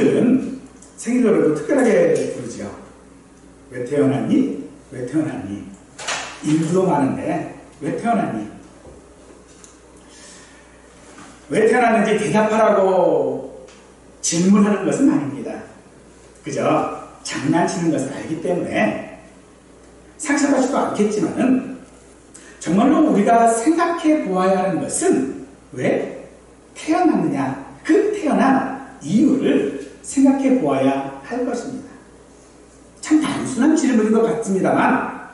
아이들은 생일 노래도 특별하게 부르죠. 왜 태어났니? 왜 태어났니? 일도 많은데 왜 태어났니? 왜 태어났는지 대답하라고 질문하는 것은 아닙니다. 그저 장난치는 것을 알기 때문에 상처받지도 않겠지만은 정말로 우리가 생각해 보아야 하는 것은 왜 태어났느냐, 그 태어난 이유를 생각해 보아야 할 것입니다. 참 단순한 질문인 것 같습니다만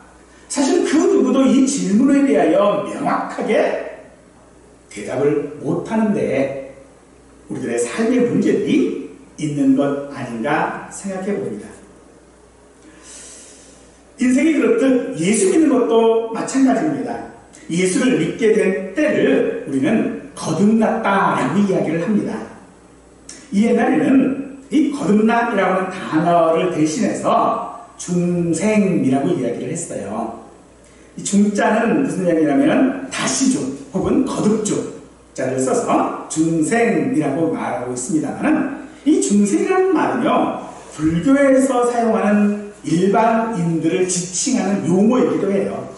사실 그 누구도 이 질문에 대하여 명확하게 대답을 못하는데 우리들의 삶의 문제들이 있는 것 아닌가 생각해 봅니다. 인생이 그렇듯 예수 믿는 것도 마찬가지입니다. 예수를 믿게 된 때를 우리는 거듭났다라고 이야기를 합니다. 이 옛날에는 이 거듭남이라고 하는 단어를 대신해서 중생이라고 이야기를 했어요. 이 중자는 무슨 이야기냐면 다시중 혹은 거듭중자를 써서 중생이라고 말하고 있습니다만 이 중생이라는 말은요 불교에서 사용하는 일반인들을 지칭하는 용어이기도 해요.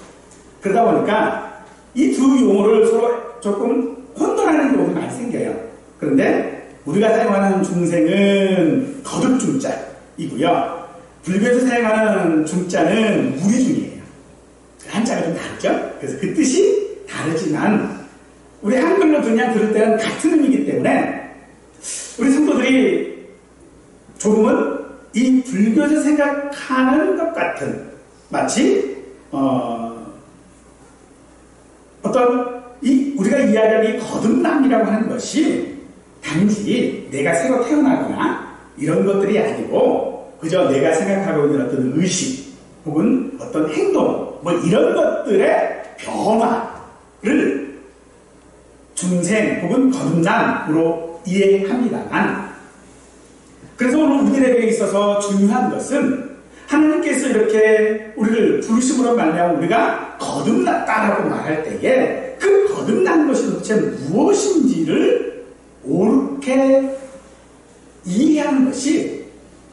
그러다 보니까 이 두 용어를 서로 조금 혼돈하는 경우도 많이 생겨요. 그런데 우리가 사용하는 중생은 거듭중자이고요. 불교에서 사용하는 중자는 무리중이에요. 한자가 좀 다르죠? 그래서 그 뜻이 다르지만 우리 한글로 그냥 들을 때는 같은 의미이기 때문에 우리 성도들이 조금은 이 불교에서 생각하는 것 같은 마치 어떤 우리가 이야기하는 이 거듭남이라고 하는 것이 단지 내가 새로 태어나거나 이런 것들이 아니고 그저 내가 생각하고 있는 어떤 의식 혹은 어떤 행동 뭐 이런 것들의 변화를 중생 혹은 거듭남으로 이해합니다만 그래서 오늘 우리들에게 있어서 중요한 것은 하나님께서 이렇게 우리를 부르심으로 말미암아 우리가 거듭났다라고 말할 때에 그 거듭난 것이 도대체 무엇인지를 옳게 이해하는 것이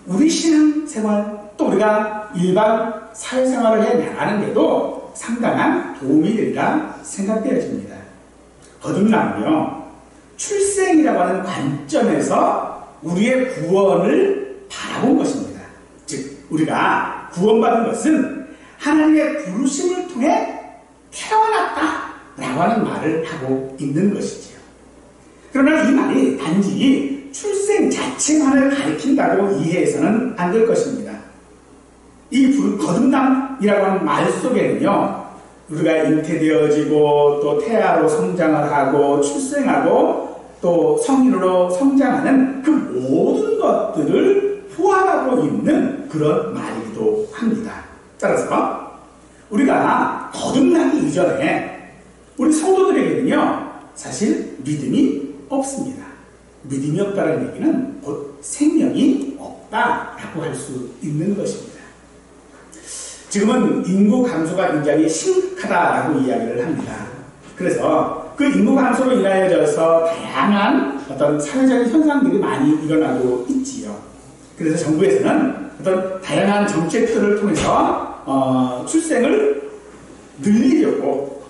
우리 신앙생활 또 우리가 일반 사회생활을 해나가는데도 상당한 도움이 되리라 생각되어집니다. 거듭남은요 출생이라고 하는 관점에서 우리의 구원을 바라본 것입니다. 즉 우리가 구원받은 것은 하나님의 부르심을 통해 태어났다라고 하는 말을 하고 있는 것이지요. 그러나 이 말이 단지 출생 자체만을 가리킨다고 이해해서는 안 될 것입니다. 이 거듭남이라고 하는 말 속에는요 우리가 잉태되어지고 또 태아로 성장을 하고 출생하고 또 성인으로 성장하는 그 모든 것들을 포함하고 있는 그런 말이기도 합니다. 따라서 우리가 거듭나기 이전에 우리 성도들에게는요 사실 믿음이 없습니다. 믿음이 없다는 얘기는 곧 생명이 없다라고 할 수 있는 것입니다. 지금은 인구 감소가 굉장히 심각하다라고 이야기를 합니다. 그래서 그 인구 감소로 인하여져서 다양한 어떤 사회적인 현상들이 많이 일어나고 있지요. 그래서 정부에서는 어떤 다양한 정책들을 통해서 출생을 늘리려고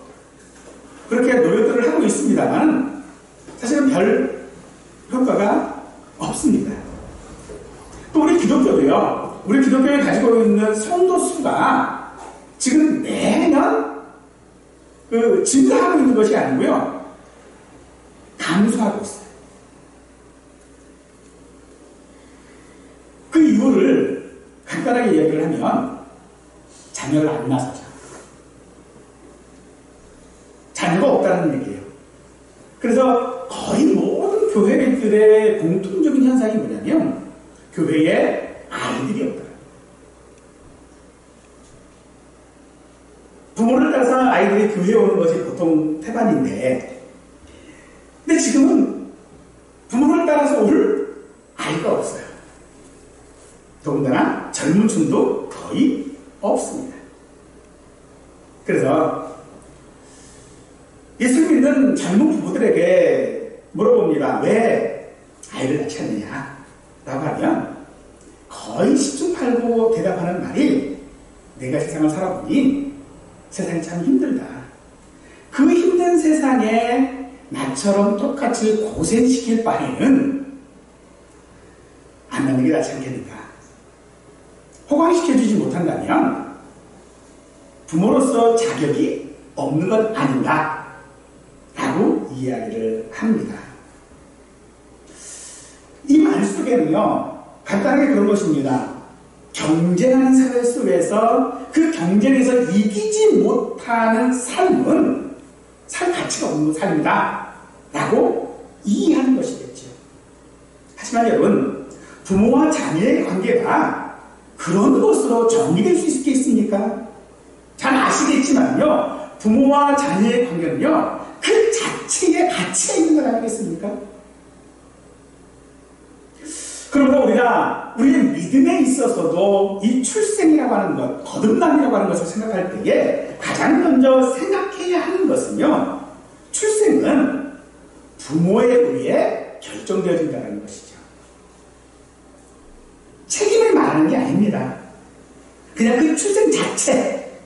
그렇게 노력들을 하고 있습니다만 사실은 별 효과가 없습니다. 또 우리 기독교도요. 우리 기독교에 가지고 있는 성도 수가 지금 매년 증가하고 있는 것이 아니고요. 감소하고 있어요. 그 이유를 간단하게 이야기를 하면 자녀를 안 낳아서죠. 자녀가 없다는 얘기예요. 그래서 거의 모든 교회들의 공통적인 현상이 뭐냐면 교회에 아이들이 없다. 부모를 따라서 아이들이 교회에 오는 것이 보통 태반인데 근데 지금은 부모를 따라서 올 아이가 없어요. 더군다나 젊은 층도 거의 없습니다. 그래서 예수 믿는 젊은 부부들에게 물어봅니다. 왜 아이를 낳지 않느냐? 라고 하면 거의 10중 8구 대답하는 말이 내가 세상을 살아보니 세상이 참 힘들다. 그 힘든 세상에 나처럼 똑같이 고생시킬 바에는 안 낳는 게 낫지 않겠는가. 호강시켜주지 못한다면 부모로서 자격이 없는 것 아닌가 라고 이야기를 합니다. 이 말 속에는요, 간단하게 그런 것입니다. 경쟁하는 사회 속에서 그 경쟁에서 이기지 못하는 삶은 살 가치가 없는 삶이다 라고 이해하는 것이겠죠. 하지만 여러분, 부모와 자녀의 관계가 그런 것으로 정리될 수 있겠습니까? 잘 아시겠지만요, 부모와 자녀의 관계는요, 그 자체의 가치가 있는 것 아니겠습니까? 그러므로 우리가 우리의 믿음에 있어서도 이 출생이라고 하는 것, 거듭남이라고 하는 것을 생각할 때에 가장 먼저 생각해야 하는 것은요, 출생은 부모에 의해 결정되어진다는 것이죠. 책임을 말하는 게 아닙니다. 그냥 그 출생 자체,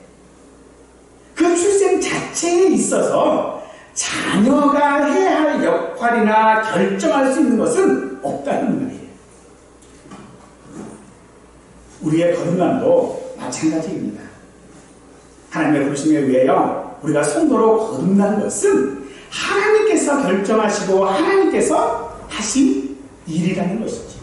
그 출생 자체에 있어서 자녀가 해야 할 역할이나 결정할 수 있는 것은 없다는 말이에요. 우리의 거듭남도 마찬가지입니다. 하나님의 부르심에 의하여 우리가 성도로 거듭난 것은 하나님께서 결정하시고 하나님께서 하신 일이라는 것이죠.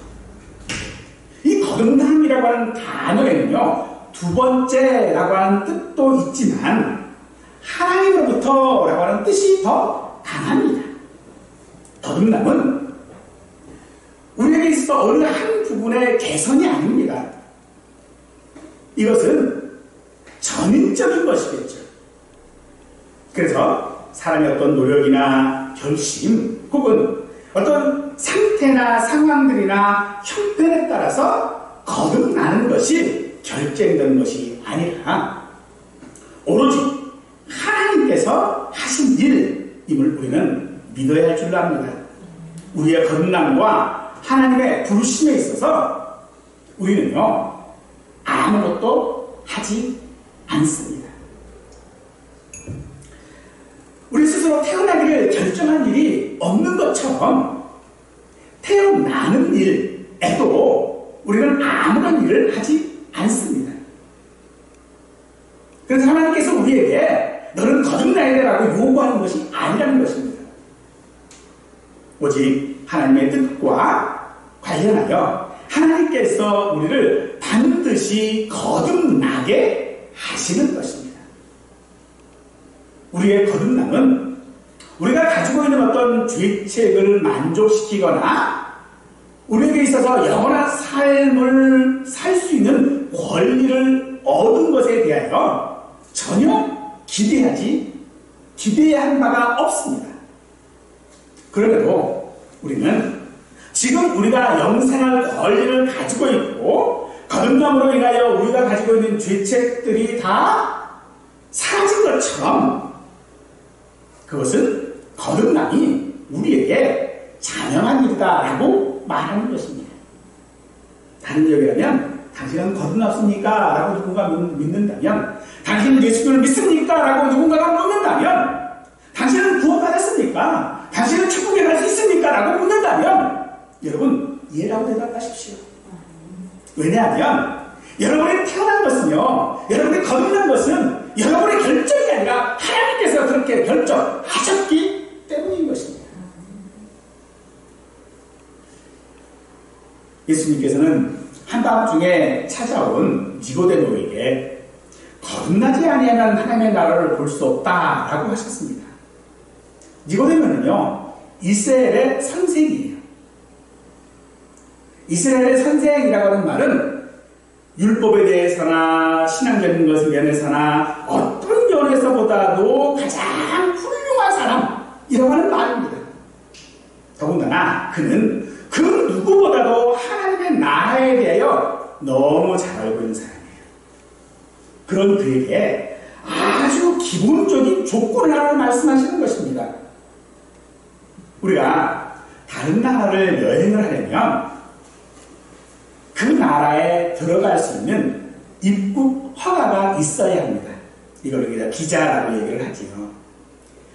이 거듭남이라고 하는 단어에는요, 두 번째라고 하는 뜻도 있지만 하나님으로부터라고 하는 뜻이 더 강합니다. 거듭남은 우리에게 있어 어느 한 부분의 개선이 아닙니다. 이것은 전인적인 것이겠죠. 그래서 사람의 어떤 노력이나 결심 혹은 어떤 상태나 상황들이나 형편에 따라서 거듭나는 것이 결정되는 것이 아니라 오로지 하나님께서 하신 일임을 우리는 믿어야 할 줄로 압니다. 우리의 거듭남과 하나님의 부르심에 있어서 우리는요, 아무것도 하지 않습니다. 우리 스스로 태어나기를 결정한 일이 없는 것처럼 태어나는 일에도 우리는 아무런 일을 하지 않습니다. 그래서 하나님께서 우리에게 너는 거듭나야 되라고 요구하는 것이 아니라는 것입니다. 오직 하나님의 뜻과 관련하여 하나님께서 우리를 반드시 거듭나게 하시는 것입니다. 우리의 거듭남은 우리가 가지고 있는 어떤 죄책을 만족시키거나 우리에게 있어서 영원한 삶을 살 수 있는 권리를 얻은 것에 대하여 전혀 기대해야 할 바가 없습니다. 그럼에도 우리는 지금 우리가 영생할 권리를 가지고 있고 거듭남으로 인하여 우리가 가지고 있는 죄책들이 다 사라진 것처럼 그것은 거듭남이 우리에게 자명한 일이다 라고 말하는 것입니다. 다른 이야기라면 당신은 거듭났습니까? 라고 누군가 묻는다면, 당신은 예수를 믿습니까? 라고 누군가가 묻는다면, 당신은 구원받았습니까? 당신은 천국에 갈 수 있습니까? 라고 묻는다면 여러분 예라고 대답하십시오. 왜냐하면 여러분이 태어난 것은요, 여러분이 거듭난 것은 여러분의 결정이 아니라 하나님께서 그렇게 결정하셨기 때문인 것입니다. 예수님께서는 한밤중에 찾아온 니고데모에게 거듭나지 아니하면 하나님의 나라를 볼 수 없다라고 하셨습니다. 니고데모는요, 이스라엘의 선생이에요. 이스라엘의 선생이라고 하는 말은 율법에 대해서나 신앙적인 것에 면에서나 어떤 면에서보다도 가장 훌륭한 사람이라고 하는 말입니다. 더군다나 그는 그 누구보다도 하나님의 나라에 대하여 너무 잘 알고 있는 사람이에요. 그런 그에게 아주 기본적인 조건을 하나 말씀하시는 것입니다. 우리가 다른 나라를 여행을 하려면 그 나라에 들어갈 수 있는 입국 허가가 있어야 합니다. 이걸 우리가 비자라고 얘기를 하지요.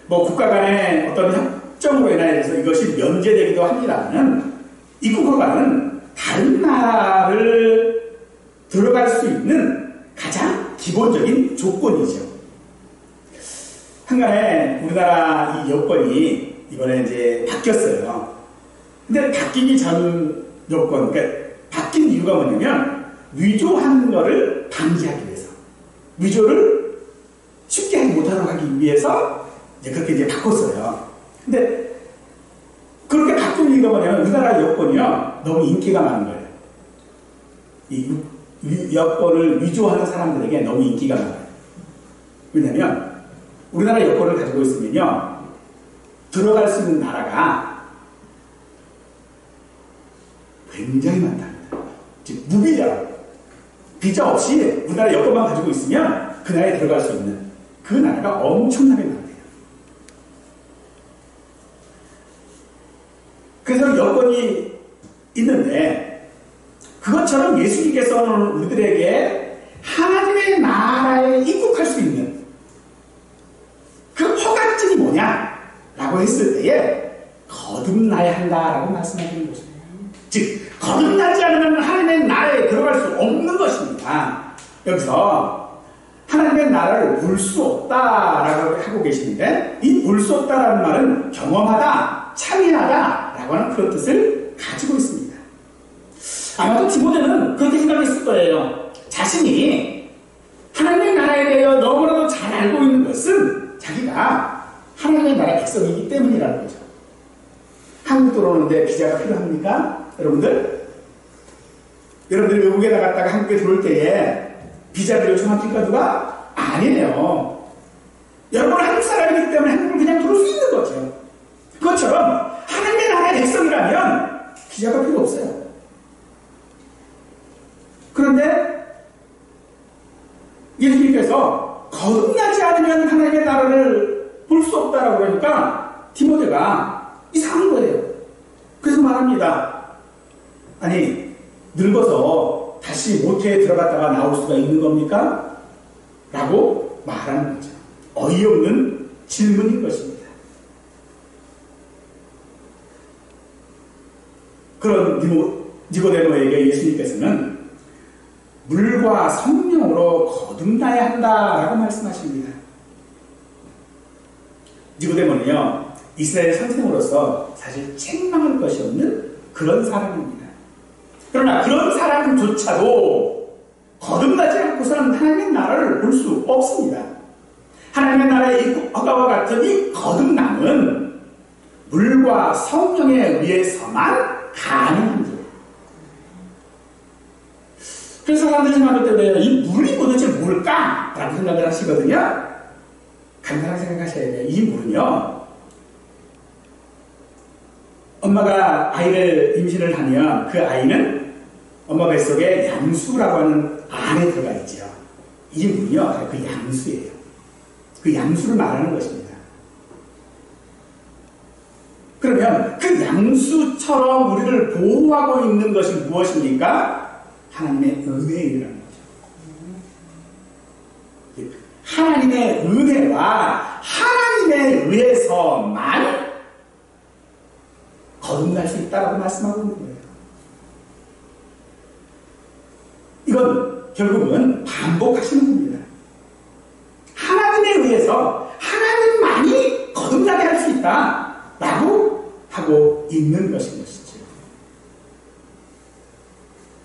뭐 국가 간의 어떤 협정으로 인해서 이것이 면제되기도 합니다만 입국 허가는 다른 나라를 들어갈 수 있는 가장 기본적인 조건이죠. 한간에 우리나라 이 여건이 이번에 이제 바뀌었어요. 근데 바뀌기 전 여건, 그러니까 바뀐 이유가 뭐냐면 위조하는 거를 방지하기 위해서, 위조를 쉽게 하지 못하도록 하기 위해서 이제 그렇게 이제 바꿨어요. 근데 그렇게 바꾼 이유가 뭐냐면 우리나라 여건이요 너무 인기가 많은 거예요. 이 여권을 위조하는 사람들에게 너무 인기가 많아요. 왜냐면 우리나라 여권을 가지고 있으면요 들어갈 수 있는 나라가 굉장히 많답니다. 즉 무비자, 비자 없이 우리나라 여권만 가지고 있으면 그 나라에 들어갈 수 있는 그 나라가 엄청나게 많대요. 그래서 여권이 있는데 그것처럼 예수님께서는 우리들에게 하나님의 나라에 입국할 수 있는 그 허가증이 뭐냐라고 했을 때에 거듭나야 한다라고 말씀하시는 것입니다. 즉 거듭나지 않으면 하나님의 나라에 들어갈 수 없는 것입니다. 여기서 하나님의 나라를 볼 수 없다라고 하고 계시는데 이 볼 수 없다라는 말은 경험하다, 참여하다라고 하는 그런 뜻을 가지고 있습니다. 아마도 디모데는 그렇게 생각했을 거예요. 자신이 하나님의 나라에 대해 너무나도 잘 알고 있는 것은 자기가 하나님의 나라 백성이기 때문이라는 거죠. 한국 들어오는데 비자가 필요합니까? 여러분들 외국에 나갔다가 한국에 들어올 때에 비자를 요청합니까? 누가? 아니에요. 여러분 한국 사람이기 때문에 한국을 그냥 들어올 수 있는 거죠. 그것처럼 하나님의 나라의 백성이라면 비자가 필요 없어요. 그런데 예수님께서 거듭나지 않으면 하나님의 나라를 볼 수 없다라고 그러니까 디모데가 이상한 거예요. 그래서 말합니다. 아니 늙어서 다시 모태에 들어갔다가 나올 수가 있는 겁니까? 라고 말하는 거죠. 어이없는 질문인 것입니다. 그런 니고데모에게 예수님께서는 물과 성령으로 거듭나야 한다라고 말씀하십니다. 니고데모는요 이스라엘 선생으로서 사실 책망할 것이 없는 그런 사람입니다. 그러나 그런 사람조차도 거듭나지 않고서는 하나님의 나라를 볼 수 없습니다. 하나님의 나라의 입국 허가와 같은 이 거듭남은 물과 성령에 의해서만 가능합니다. 그래서 사람들이 생각할 때 왜요? 이 물이 도대체 뭘까? 라고 생각을 하시거든요. 간단하게 생각하셔야 돼요. 이 물은요 엄마가 아이를 임신을 하면 그 아이는 엄마 뱃속에 양수라고 하는 안에 들어가 있죠. 이 물은요 그 양수예요. 그 양수를 말하는 것입니다. 그러면 그 양수처럼 우리를 보호하고 있는 것이 무엇입니까? 하나님의 은혜라는 거죠. 하나님의 은혜와 하나님에 의해서만 거듭날 수 있다라고 말씀하고 있는 거예요. 이건 결국은 반복하시는 겁니다. 하나님에 의해서 하나님만이 거듭나게 할 수 있다라고 하고 있는 것인 것이죠.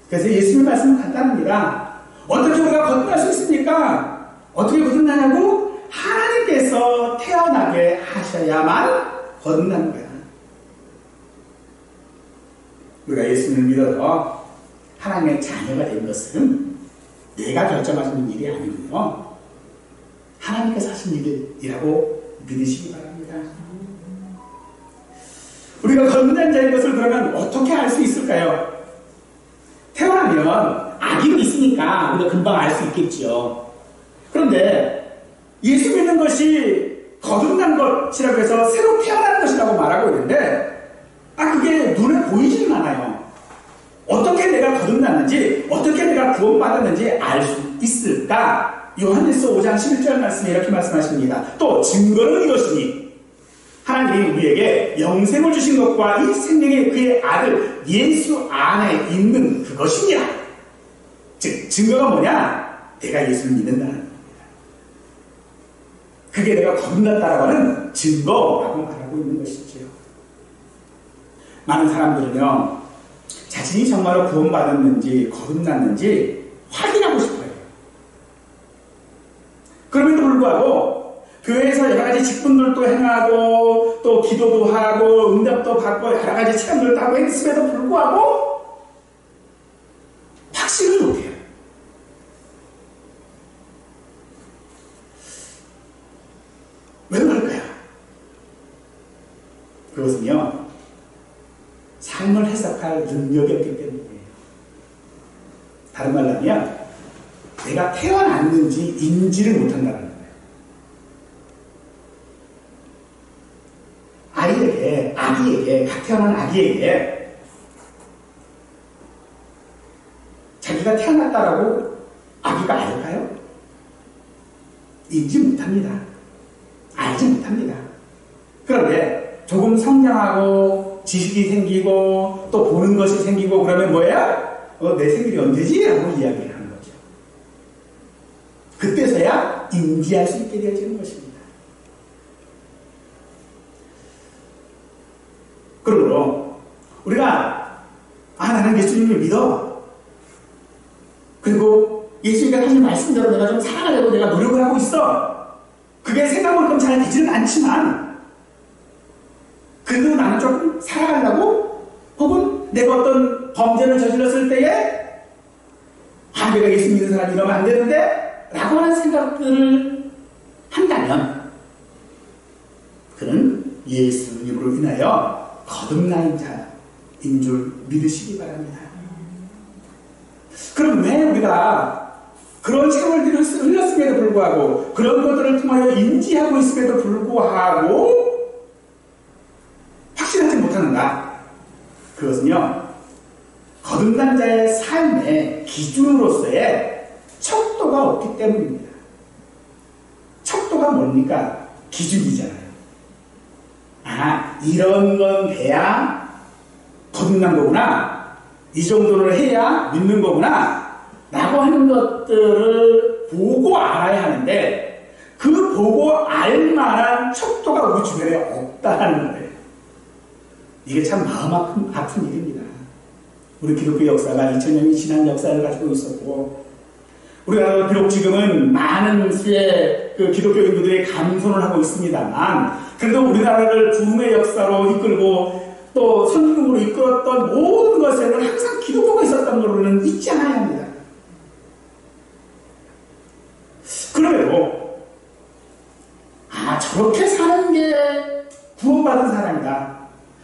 그래서 예수님의 말씀은 간단합니다. 어떻게 우리가 거듭날 수 있습니까? 어떻게 거듭나냐고? 하나님께서 태어나게 하셔야만 거듭나는 거야. 우리가 예수님을 믿어서 하나님의 자녀가 된 것은 내가 결정하시는 일이 아니고요. 하나님께서 하신 일이라고 믿으시기 바랍니다. 우리가 거듭난 자인 것을 그러면 어떻게 알 수 있을까요? 태어나면 아기는 있으니까 우리가 금방 알 수 있겠죠. 그런데 예수 믿는 것이 거듭난 것이라고 해서 새로 태어난 것이라고 말하고 있는데 그게 눈에 보이지는 않아요. 어떻게 내가 거듭났는지, 어떻게 내가 구원받았는지 알 수 있을까? 요한일서 5장 11절 말씀에 이렇게 말씀하십니다. 또 증거는 이것이니 하나님이 우리에게 영생을 주신 것과 이 생명의 그의 아들 예수 안에 있는 그것이니라. 즉 증거가 뭐냐? 내가 예수를 믿는다는 겁니다. 그게 내가 거듭났다라고 하는 증거라고 말하고 있는 것이지요. 많은 사람들은요, 자신이 정말로 구원받았는지 거듭났는지 확인하고 싶어요. 그럼에도 불구하고 교회에서 여러 가지 직분들도 행하고 또 기도도 하고 응답도 받고 여러 가지 체험들도 하고 했음에도 불구하고 확신을 못해요. 왜 그럴까요? 그것은요, 삶을 해석할 능력이 없기 때문이에요. 다른 말로 하면 내가 태어났는지 인지를 못한다는 거예요. 아기에게, 갓 태어난 아기에게 자기가 태어났다라고 아기가 알까요? 인지 못합니다. 알지 못합니다. 그런데 조금 성장하고 지식이 생기고 또 보는 것이 생기고 그러면 뭐야? 내 생일이 언제지? 라고 이야기를 하는 거죠. 그때서야 인지할 수 있게 되어지는 것입니다. 그러므로 우리가 나는 예수님을 믿어. 그리고 예수님께서 하신 말씀대로 내가 좀 살아가려고 내가 노력을 하고 있어. 그게 생각만큼 잘 되지는 않지만 그래도 나는 조금 살아가려고, 혹은 내가 어떤 범죄를 저질렀을 때에 내가 예수 믿는 사람이 이러면 안 되는데 라고 하는 생각들을 한다면 그는 예수님으로 인하여 거듭난 자인 줄 믿으시기 바랍니다. 그럼 왜 우리가 그런 세월들을 흘렸음에도 불구하고 그런 것들을 통하여 인지하고 있음에도 불구하고 확신하지 못하는가? 그것은요, 거듭난 자의 삶의 기준으로서의 척도가 없기 때문입니다. 척도가 뭡니까? 기준이잖아요. 이런 건 돼야 거듭난 거구나. 이 정도를 해야 믿는 거구나. 라고 하는 것들을 보고 알아야 하는데 그 보고 알 만한 척도가 우리 주변에 없다는 거예요. 이게 참 마음 아픈 일입니다. 우리 기독교 역사가 2000년이 지난 역사를 가지고 있었고, 우리나라가 비록 지금은 많은 수의 그 기독교인들이 감손을 하고 있습니다만, 그래도 우리나라를 부흥의 역사로 이끌고 또 선진국으로 이끌었던 모든 것에는 항상 기독교가 있었던 걸로는 잊지 않아야 합니다. 그럼에도 저렇게 사는 게 구원받은 사람이다,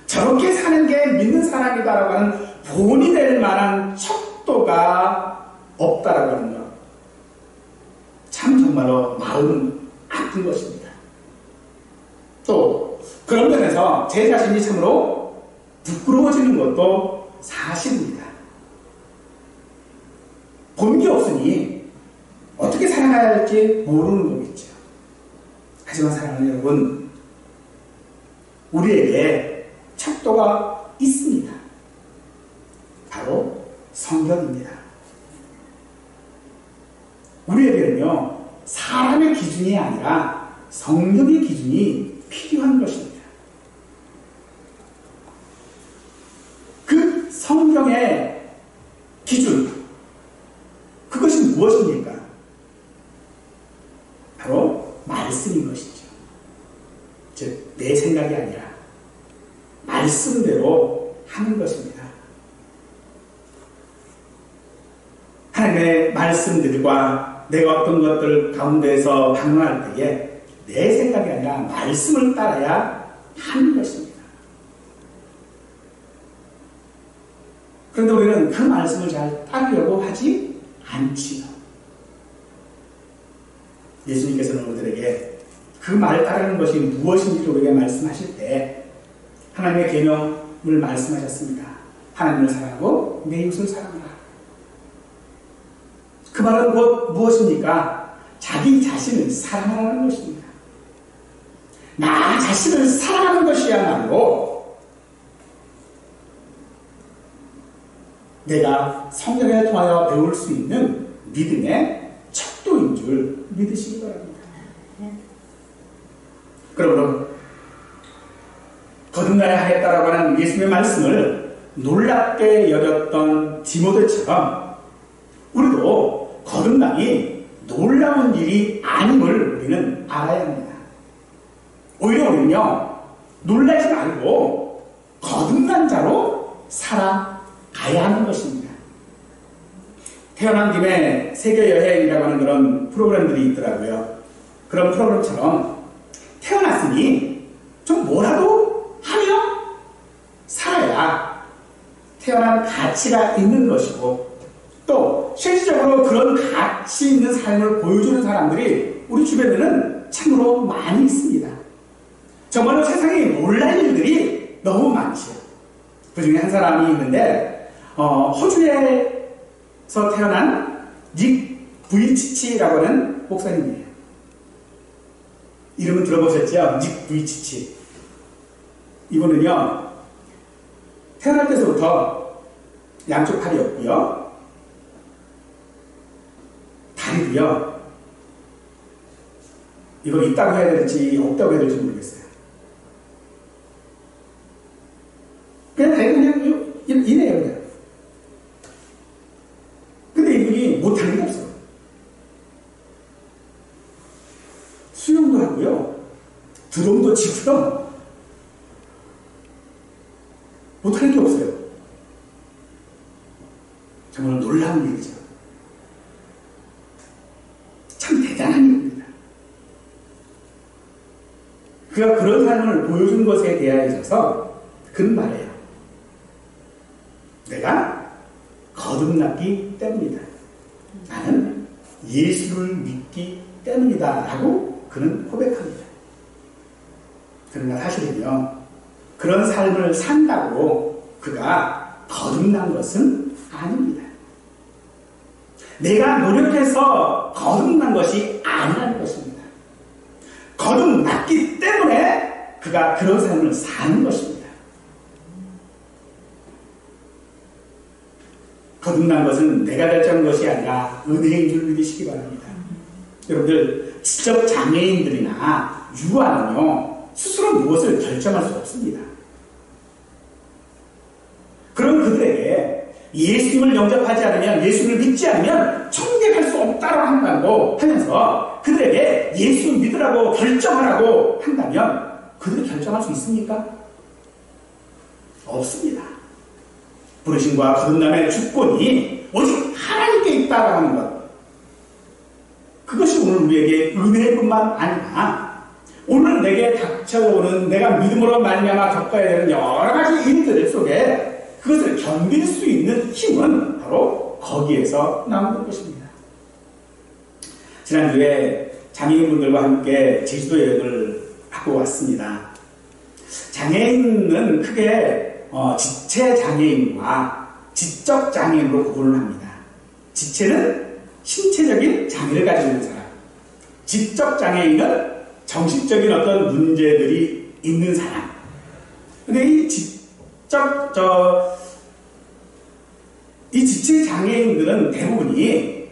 저렇게 사는 게 믿는 사람이다라고 하는 본이 될 만한 척도가 없다라고 하는 것, 참 정말로 마음 아픈 것입니다. 또 그런 면에서 제 자신이 참으로 부끄러워지는 것도 사실입니다. 본 게 없으니 어떻게 살아가야 할지 모르는 거겠죠. 하지만 사랑하는 여러분, 우리에게 척도가 있습니다. 바로 성경입니다. 우리에게는요, 사람의 기준이 아니라 성경의 기준이 필요한 것입니다. 그 성경의 기준, 그것이 무엇입니까? 바로 말씀인 것이죠. 즉, 내 생각이 아니라 말씀대로 하는 것입니다. 하나님의 말씀들과 내가 어떤 것들 가운데서 방황할 때에 내 생각이 아니라 말씀을 따라야 하는 것입니다. 그런데 우리는 그 말씀을 잘 따르려고 하지 않지요. 예수님께서는 우리들에게 그 말 따르는 것이 무엇인지 우리에게 말씀하실 때 하나님의 계명을 말씀하셨습니다. 하나님을 사랑하고 내 이웃을 사랑하라. 그 말은 곧 무엇입니까? 자기 자신을 사랑하라는 것입니다. 나 자신을 사랑하는 것이야말로 내가 성경에 통하여 배울 수 있는 믿음의 척도인 줄 믿으시기 바랍니다. 그러므로 거듭나야 하겠다라고 하는 예수님의 말씀을 놀랍게 여겼던 디모데처럼 우리도 거듭남이 놀라운 일이 아님을 우리는 알아야 합니다. 오히려 우리는요, 놀라지 말고 거듭난 자로 살아가야 하는 것입니다. 태어난 김에 세계여행이라고 하는 그런 프로그램들이 있더라고요. 그런 프로그램처럼 태어났으니 좀 뭐라도 하며 살아야 태어난 가치가 있는 것이고, 또 실질적으로 그런 가치 있는 삶을 보여주는 사람들이 우리 주변에는 참으로 많이 있습니다. 정말로 세상에 놀랄 일들이 너무 많지요. 그 중에 한 사람이 있는데 호주에서 태어난 닉 부이치치라고 하는 목사님이에요. 이름은 들어보셨죠? 닉 부이치치. 이분은요, 태어날 때부터 양쪽 팔이 없고요, 다리도요, 이거 있다고 해야 될지 없다고 해야 될지 모르겠어요. 그냥 이래요, 그냥. 근데 이분이 못하는 게 없어요. 수영도 하고요, 드럼도 치고요, 못하는 게 없어요. 정말 놀라운 일이죠. 참 대단한 일입니다. 그가 그런 삶을 보여준 것에 대하여서 그는 말해요. 내가 거듭났기 때문이다. 나는 예수를 믿기 때문이다. 라고 그는 고백합니다. 그러나 사실은요, 그런 삶을 산다고 그가 거듭난 것은 아닙니다. 내가 노력해서 거듭난 것이 아니라는 것입니다. 거듭났기 때문에 그가 그런 삶을 사는 것입니다. 거듭난 것은 내가 결정한 것이 아니라 은혜인 줄 믿으시기 바랍니다. 여러분들, 지적 장애인들이나 유아는요, 스스로 무엇을 결정할 수 없습니다. 그런 그들에게 예수님을 영접하지 않으면, 예수를 믿지 않으면 천국에 갈 수 없다고 한다고 하면서 그들에게 예수 믿으라고 결정하라고 한다면 그들이 결정할 수 있습니까? 없습니다. 부르심과 거듭남의 주권이 오직 하나님께 있다고 하는 것, 그것이 오늘 우리에게 은혜뿐만 아니라 오늘 내게 닥쳐오는 내가 믿음으로 말미암아 겪어야 되는 여러 가지 일들 속에 그것을 견딜 수 있는 힘은 바로 거기에서 나오는 것입니다. 지난주에 장애인분들과 함께 제주도 여행을 하고 왔습니다. 장애인은 크게 지체 장애인과 지적 장애인으로 구분을 합니다. 지체는 신체적인 장애를 가지고 있는 사람, 지적 장애인은 정신적인 어떤 문제들이 있는 사람. 근데 이 지체 장애인들은 대부분이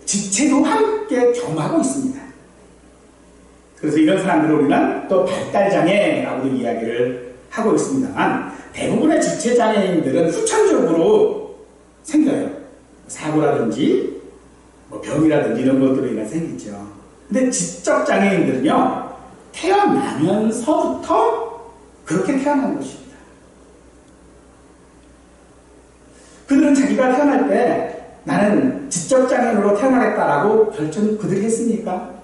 지체도 함께 겸하고 있습니다. 그래서 이런 사람들을 우리는 또 발달장애라고도 이야기를 하고 있습니다만, 대부분의 지체 장애인들은 후천적으로 생겨요. 사고라든지 병이라든지 이런 것들로 인해 생기죠. 근데 지적 장애인들은요, 태어나면서부터 그렇게 태어난 것입니다. 그들은 자기가 태어날 때 나는 지적 장애인으로 태어나겠다라고 결정 그들이 했습니까?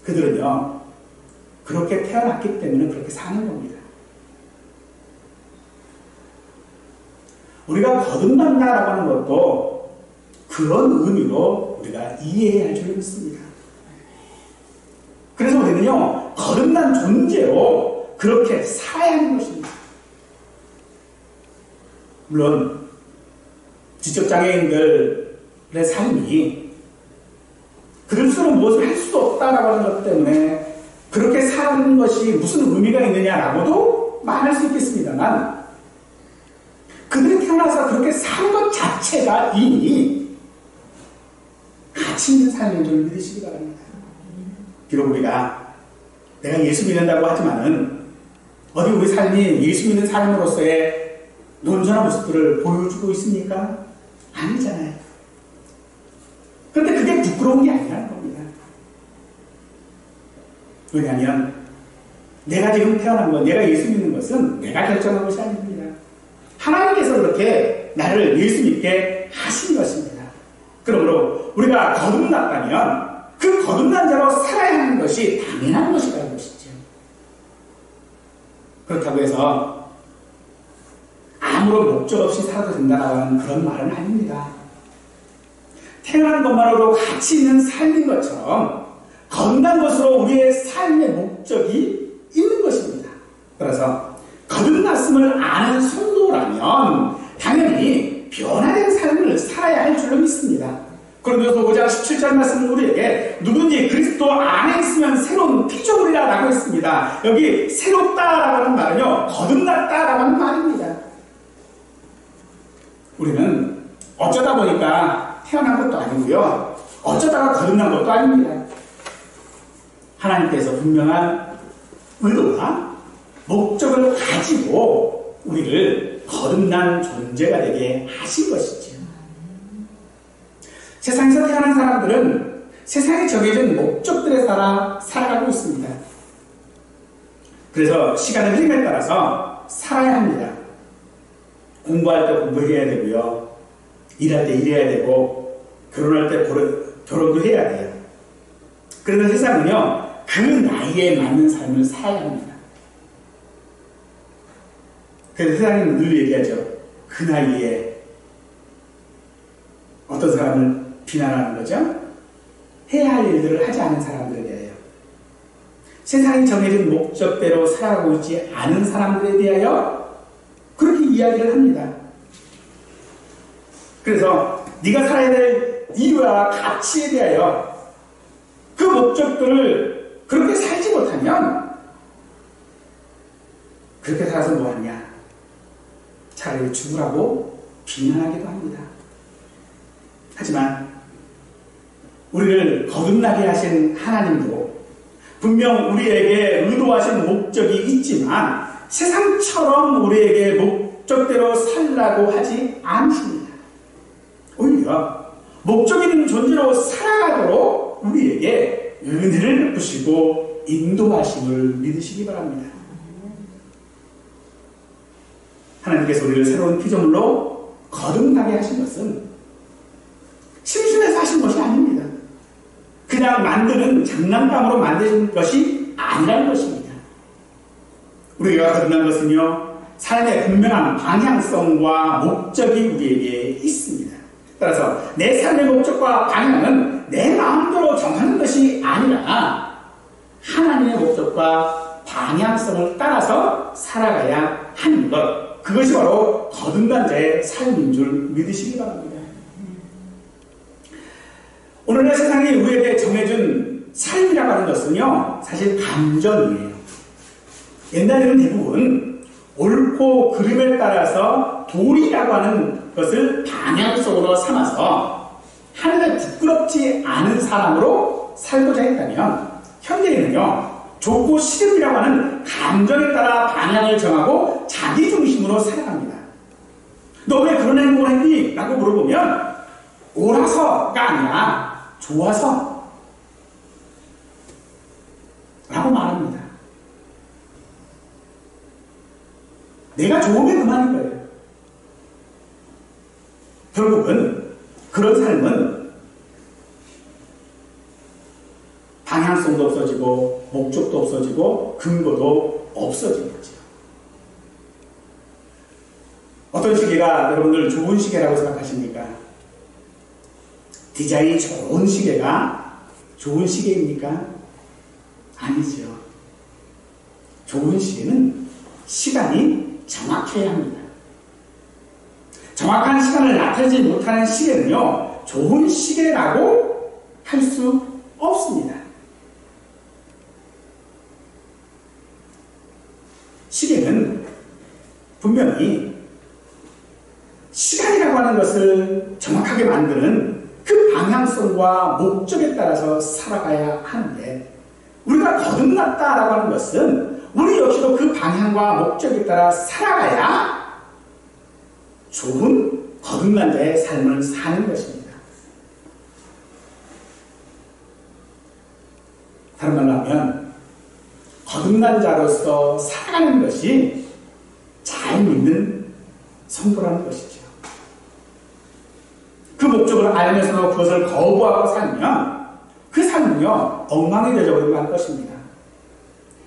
그들은요, 그렇게 태어났기 때문에 그렇게 사는 겁니다. 우리가 거듭난다라고 하는 것도 그런 의미로 우리가 이해해야 할 줄 믿습니다. 그래서 우리는요, 거듭난 존재로 그렇게 살아야 하는 것입니다. 물론 지적장애인들의 삶이 그들 스스로 무엇을 할 수도 없다라고 하는 것 때문에 그렇게 사는 것이 무슨 의미가 있느냐라고도 말할 수 있겠습니다만, 그들이 태어나서 그렇게 사는 것 자체가 이미 가치 있는 삶인 줄 믿으시기 바랍니다. 비록 우리가 내가 예수 믿는다고 하지만은 어디 우리 삶이 예수 믿는 삶으로서의 논전한 모습들을 보여주고 있습니까? 아니잖아요. 그런데 그게 부끄러운 게 아니라는 겁니다. 왜냐하면 내가 지금 태어난 것, 내가 예수 믿는 것은 내가 결정한 것이 아닙니다. 하나님께서 그렇게 나를 예수 믿게 하신 것입니다. 그러므로 우리가 거듭났다면 그 거듭난 자로 살아야 하는 것이 당연한 것이라는 것이죠. 그렇다고 해서 아무런 목적 없이 살아도 된다고 하는 그런 말은 아닙니다. 태어난 것만으로도 가치 있는 삶인 것처럼 거듭난 것으로 우리의 삶의 목적이 있는 것입니다. 그래서 거듭났음을 아는 성도라면 당연히 변화된 삶을 살아야 할 줄로 믿습니다. 고린도서 5장 17절 말씀은 우리에게 누군지 그리스도 안에 있으면 새로운 피조물이라 라고 했습니다. 여기 새롭다라고 하는 말은요, 거듭났다라고 하는 말입니다. 우리는 어쩌다 보니까 태어난 것도 아니고요, 어쩌다가 거듭난 것도 아닙니다. 하나님께서 분명한 의도와 목적을 가지고 우리를 거듭난 존재가 되게 하신 것이죠. 세상에서 태어난 사람들은 세상에 정해진 목적들에 따라 살아가고 있습니다. 그래서 시간의 흐름에 따라서 살아야 합니다. 공부할 때 공부해야 되고요, 일할 때 일해야 되고, 결혼할 때 결혼도 해야 돼요. 그래서 세상은요, 그 나이에 맞는 삶을 살아야 합니다. 그래서 세상은 늘 얘기하죠. 그 나이에 어떤 사람을 비난하는 거죠? 해야 할 일들을 하지 않은 사람들에 대하여, 세상이 정해진 목적대로 살아가고 있지 않은 사람들에 대하여 그렇게 이야기를 합니다. 그래서 네가 살아야 될 이유와 가치에 대하여 그 목적들을 그렇게 살지 못하면 그렇게 살아서 뭐하냐? 차라리 죽으라고 비난하기도 합니다. 하지만 우리를 거듭나게 하신 하나님도 분명 우리에게 의도하신 목적이 있지만 세상처럼 우리에게 목적대로 살라고 하지 않습니다. 오히려 목적 있는 존재로 살아가도록 우리에게 은혜를 베푸시고 인도하심을 믿으시기 바랍니다. 하나님께서 우리를 새로운 피조물로 거듭나게 하신 것은 심심해서 하신 것이 아닙니다. 그냥 만드는 장난감으로 만드신 것이 아니라는 것입니다. 우리가 거듭난 것은요, 삶의 분명한 방향성과 목적이 우리에게 있습니다. 따라서 내 삶의 목적과 방향은 내 마음대로 정하는 것이 아니라 하나님의 목적과 방향성을 따라서 살아가야 하는 것, 그것이 바로 거듭난 자의 삶인 줄 믿으시기 바랍니다. 오늘날 세상이 우리에게 정해준 삶이라고 하는 것은요, 사실 감정이에요. 옛날에는 대부분 옳고 그름에 따라서 도리라고 하는 것을 방향성으로 삼아서 하늘에 부끄럽지 않은 사람으로 살고자 했다면, 현대에는요, 좋고 싫음이라고 하는 감정에 따라 방향을 정하고 자기 중심으로 살아갑니다. 너 왜 그런 행동을 했니? 라고 물어보면 옳아서가 아니라 좋아서 라고 말합니다. 내가 좋으면 그만인 거예요. 결국은 그런 삶은 방향성도 없어지고 목적도 없어지고 근거도 없어지겠죠. 어떤 시계가 여러분들 좋은 시계라고 생각하십니까? 디자인이 좋은 시계가 좋은 시계입니까? 아니죠. 좋은 시계는 시간이 정확해야 합니다. 정확한 시간을 나타내지 못하는 시계는요, 좋은 시계라고 할 수 없습니다. 시계는 분명히 시간이라고 하는 것을 정확하게 만드는 그 방향성과 목적에 따라서 살아가야 하는데, 우리가 거듭났다라고 하는 것은 우리 역시도 그 방향과 목적에 따라 살아가야 좋은 거듭난 자의 삶을 사는 것입니다. 다른 말로 하면 거듭난 자로서 살아가는 것이 잘 믿는 성도라는 것이죠. 그 목적을 알면서도 그것을 거부하고 살면 그 삶은요, 엉망이 되어버릴 것입니다.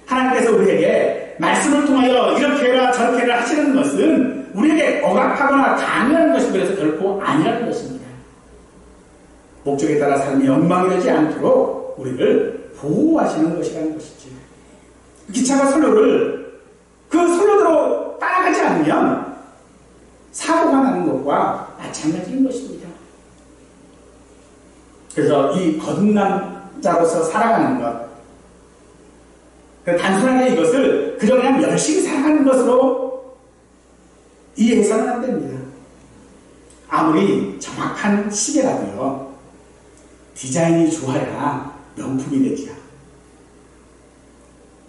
하나님께서 우리에게 말씀을 통하여 이렇게 해라 저렇게 해라 하시는 것은 우리에게 억압하거나 강요하는 것이 그래서 결코 아니라는 것입니다. 목적에 따라 삶이 엉망이 되지 않도록 우리를 보호하시는 것이라는 것이죠. 기차가 선로를 그 선로대로 따라가지 않으면 사고가 나는 것과 마찬가지인 것입니다. 그래서 이 거듭난 자로서 살아가는 것, 단순하게 이것을 그저 그냥 열심히 살아가는 것으로 이해해서는 안 됩니다. 아무리 정확한 시계라도요, 디자인이 좋아야 명품이 되지요.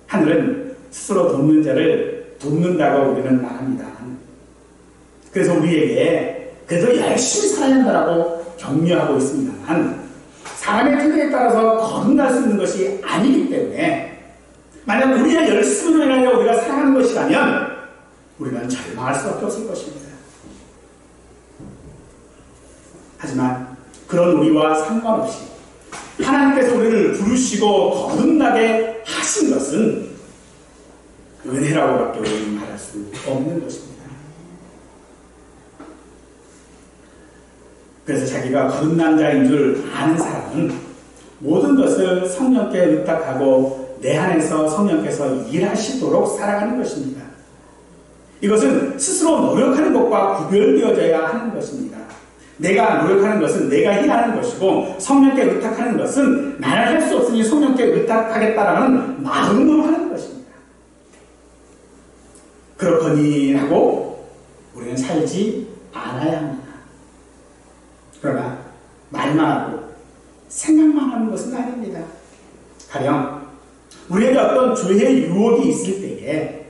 하늘은 스스로 돕는 자를 돕는다고 우리는 말합니다. 그래서 우리에게 그래도 열심히 살아야 한다고 격려하고 있습니다만, 사람의 태도에 따라서 거듭날 수 있는 것이 아니기 때문에, 만약 우리의 열심으로 인하여 우리가 살아가는 것이라면 우리는 절망할 수밖에 없을 것입니다. 하지만 그런 우리와 상관없이 하나님께서 우리를 부르시고 거듭나게 하신 것은 은혜라고밖에 우리는 말할 수 없는 것입니다. 그래서 자기가 거듭난 자인 줄 아는 사람은 모든 것을 성령께 의탁하고 내 안에서 성령께서 일하시도록 살아가는 것입니다. 이것은 스스로 노력하는 것과 구별되어져야 하는 것입니다. 내가 노력하는 것은 내가 일하는 것이고, 성령께 의탁하는 것은 나는 할 수 없으니 성령께 의탁하겠다라는 마음으로 하는 것입니다. 그렇거니 하고 우리는 살지 않아야 합니다. 그러나 말만 하고 생각만 하는 것은 아닙니다. 가령 우리에게 어떤 죄의 유혹이 있을 때에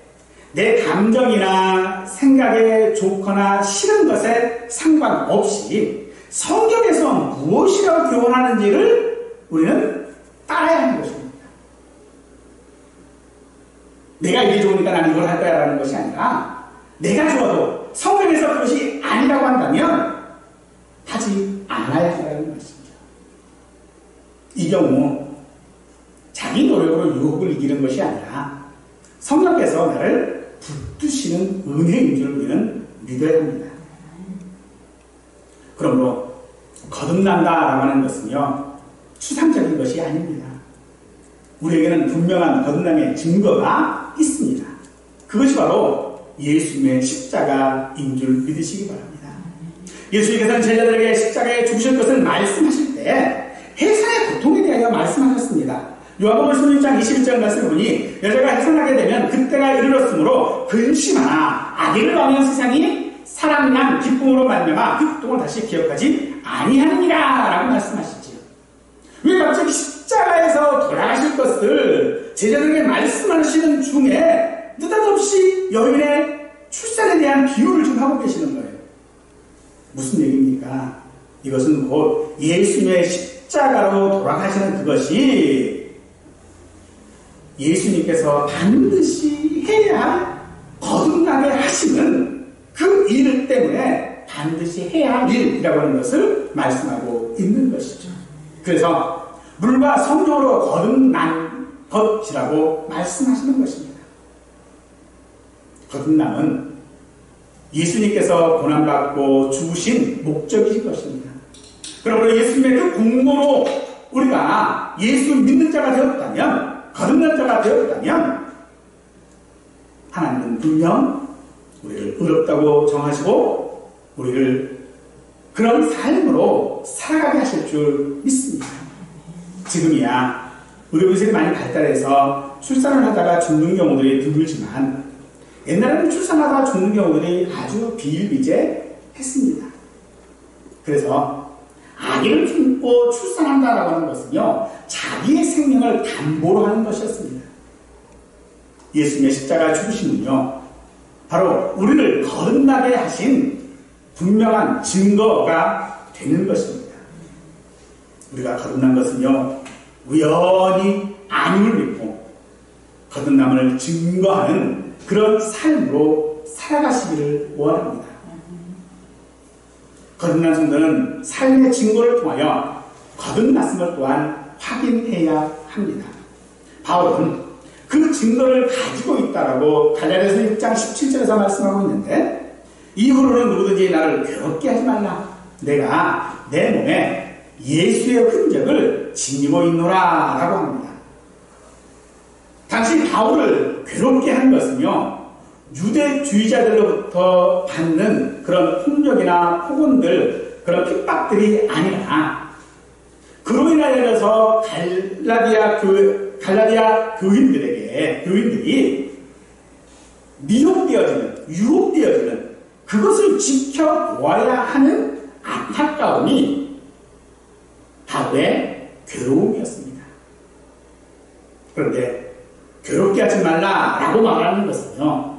내 감정이나 생각에 좋거나 싫은 것에 상관없이 성경에서 무엇이라고 교훈하는지를 우리는 따라야 하는 것입니다. 내가 이게 좋으니까 나는 이걸 할 거야 라는 것이 아니라, 내가 좋아도 성경에서 그것이 아니라고 한다면 하지 않아야 한다는 것입니다. 이 경우 자기 노력으로 유혹을 이기는 것이 아니라 성령께서 나를 붙드시는 은혜인 줄 우리는 믿어야 합니다. 그러므로 거듭난다라고 하는 것은요, 추상적인 것이 아닙니다. 우리에게는 분명한 거듭남의 증거가 있습니다. 그것이 바로 예수님의 십자가인 줄 믿으시기 바랍니다. 예수님께서는 제자들에게 십자가에 죽으실 것을 말씀하실 때 해산의 고통에 대하여 말씀하셨습니다. 요한복음 16장 21절 말씀을 보니, 여자가 해산하게 되면 그때가 이르렀으므로 근심하나 악인을 왕하는 세상이 사랑이란 기쁨으로 말미암아 그 고통을 다시 기억하지 아니하느니라 라고 말씀하시지요. 왜 갑자기 십자가에서 돌아가실 것을 제자들에게 말씀하시는 중에 느닷없이 여인의 출산에 대한 비유를 좀 하고 계시는 거예요. 무슨 얘기입니까? 이것은 곧 예수님의 십자가로 돌아가시는 그것이 예수님께서 반드시 해야 거듭나게 하시는 그 일 때문에 반드시 해야 할 일이라고 하는 것을 말씀하고 있는 것이죠. 그래서 물과 성령으로 거듭난 것이라고 말씀하시는 것입니다. 거듭남은 예수님께서 고난받고 죽으신 목적이신 것입니다. 그러므로 예수님의 그 공로로 우리가 예수 믿는 자가 되었다면, 거듭난 자가 되었다면, 하나님은 분명 우리를 의롭다고 정하시고 우리를 그런 삶으로 살아가게 하실 줄 믿습니다. 지금이야 의료기술이 많이 발달해서 출산을 하다가 죽는 경우들이 드물지만 옛날에는 출산하다가 죽는 경우들이 아주 비일비재했습니다. 그래서 아기를 품고 출산한다라고 하는 것은요, 자기의 생명을 담보로 하는 것이었습니다. 예수님의 십자가 죽으심은요, 바로 우리를 거듭나게 하신 분명한 증거가 되는 것입니다. 우리가 거듭난 것은요, 우연히 아님을 믿고 거듭남을 증거하는 그런 삶으로 살아가시기를 원합니다. 거듭난 성도는 삶의 증거를 통하여 거듭났음을 또한 확인해야 합니다. 바울은 그 증거를 가지고 있다라고 갈라디아서 6장 17절에서 말씀하고 있는데, 이후로는 누구든지 나를 괴롭게 하지 말라. 내가 내 몸에 예수의 흔적을 지니고 있노라 라고 합니다. 당시 바울을 괴롭게 한 것은요, 유대주의자들로부터 받는 그런 폭력이나 폭언들, 그런 핍박들이 아니라 그로 인하여서 갈라디아 교인들이 미혹되어지는, 유혹되어지는, 그것을 지켜보아야 하는 안타까움이 바울의 괴로움이었습니다. 그런데 괴롭게 하지 말라라고 말하는 것은요,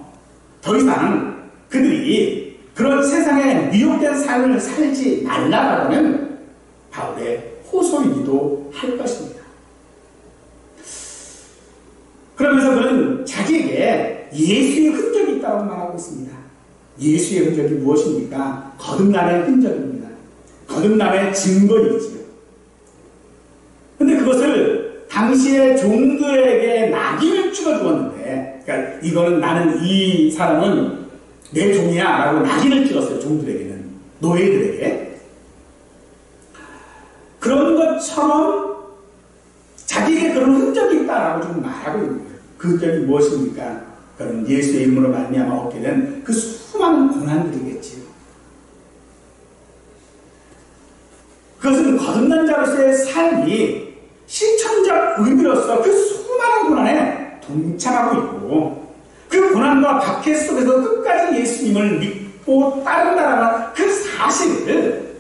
더 이상 그들이 그런 세상에 미혹된 삶을 살지 말라라는 바울의 호소이기도 할 것입니다. 그러면서 그는 자기에게 예수의 흔적이 있다고 말하고 있습니다. 예수의 흔적이 무엇입니까? 거듭남의 흔적입니다. 거듭남의 증거이지요. 근데 그것을 당시의 종들에게 낙인을 찍어 주었는데, 그러니까 이거는 나는 이 사람은 내 종이야 라고 낙인을 찍었어요. 종들에게는, 노예들에게. 그런 것처럼 자기에게 그런 흔적이 있다라고 지금 말하고 있는 거예요. 그 흔적이 무엇입니까? 그건 예수의 이름으로 말미암아 얻게 된 그 수많은 고난들이겠지요. 그것은 거듭난 자로서의 삶이 실천적 의미로서 그 수많은 고난에 동참하고 있고, 그 고난과 박해 속에서 끝까지 예수님을 믿고 따른다라는 그 사실을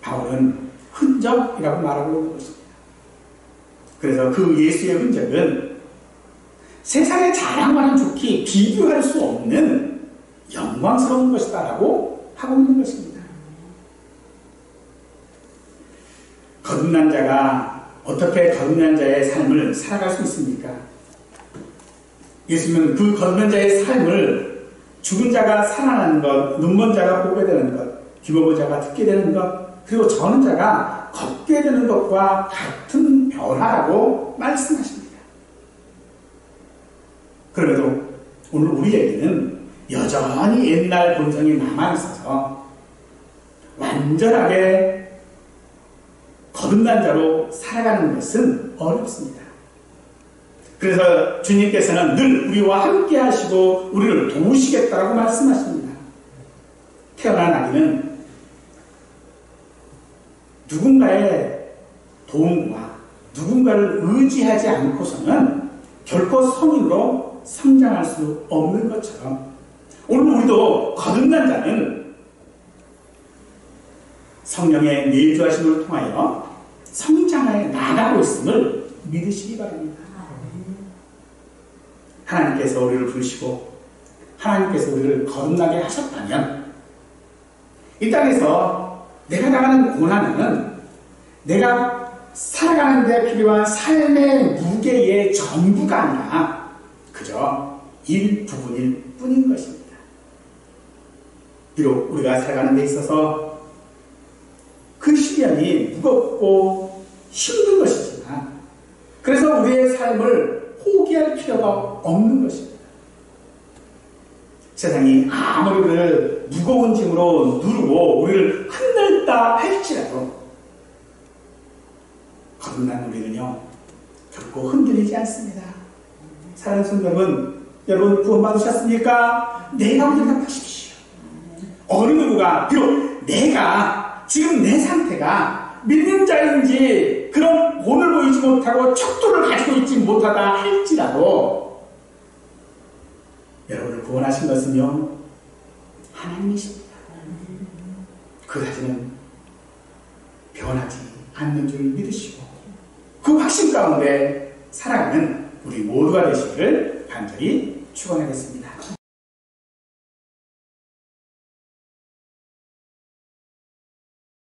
바울은 흔적이라고 말하고 있는 것입니다. 그래서 그 예수의 흔적은 세상의 자랑과는 좋게 비교할 수 없는 영광스러운 것이다라고 하고 있는 것입니다. 거듭난 자가 어떻게 거듭난 자의 삶을 살아갈 수 있습니까? 예수님은 그 거듭난 자의 삶을 죽은 자가 살아나는 것, 눈먼 자가 보게 되는 것, 귀먹은 자가 듣게 되는 것, 그리고 저는 자가 걷게 되는 것과 같은 변화라고 말씀하십니다. 그럼에도 오늘 우리에게는 여전히 옛날 본성이 남아있어서 완전하게 거듭난 자로 살아가는 것은 어렵습니다. 그래서 주님께서는 늘 우리와 함께 하시고 우리를 도우시겠다라고 말씀하십니다. 태어난 아기는 누군가의 도움과 누군가를 의지하지 않고서는 결코 성인으로 성장할 수 없는 것처럼, 오늘 우리도 거듭난 자는 성령의 내주하심을 통하여 성장하여 나가고 있음을 믿으시기 바랍니다. 하나님께서 우리를 부르시고 하나님께서 우리를 거듭나게 하셨다면, 이 땅에서 내가 당하는 고난은 내가 살아가는 데 필요한 삶의 무게의 전부가 아니라 그저 일부분일 뿐인 것입니다. 비록 우리가 살아가는 데 있어서 그 시련이 무겁고 힘든 것이지만, 그래서 우리의 삶을 포기할 필요가 없는 것입니다. 세상이 아무리 우리를 무거운 짐으로 누르고 우리를 흔들다 할지라도 거듭난 우리는요 결코 흔들리지 않습니다. 사랑하는 성도 여러분, 여러분 구원받으셨습니까? 내가 대답하십시오. 어느 누구가 비록 내가 지금 내 상태가 믿는 자인지 그런 본을 보이지 못하고 척도를 가지고 있지 못하다 할지라도 여러분을 구원하신 것은요 하나님이십니다. 그다지는 변하지 않는 줄 믿으시고 그 확신 가운데 살아가는 우리 모두가 되시기를 간절히 축원하겠습니다.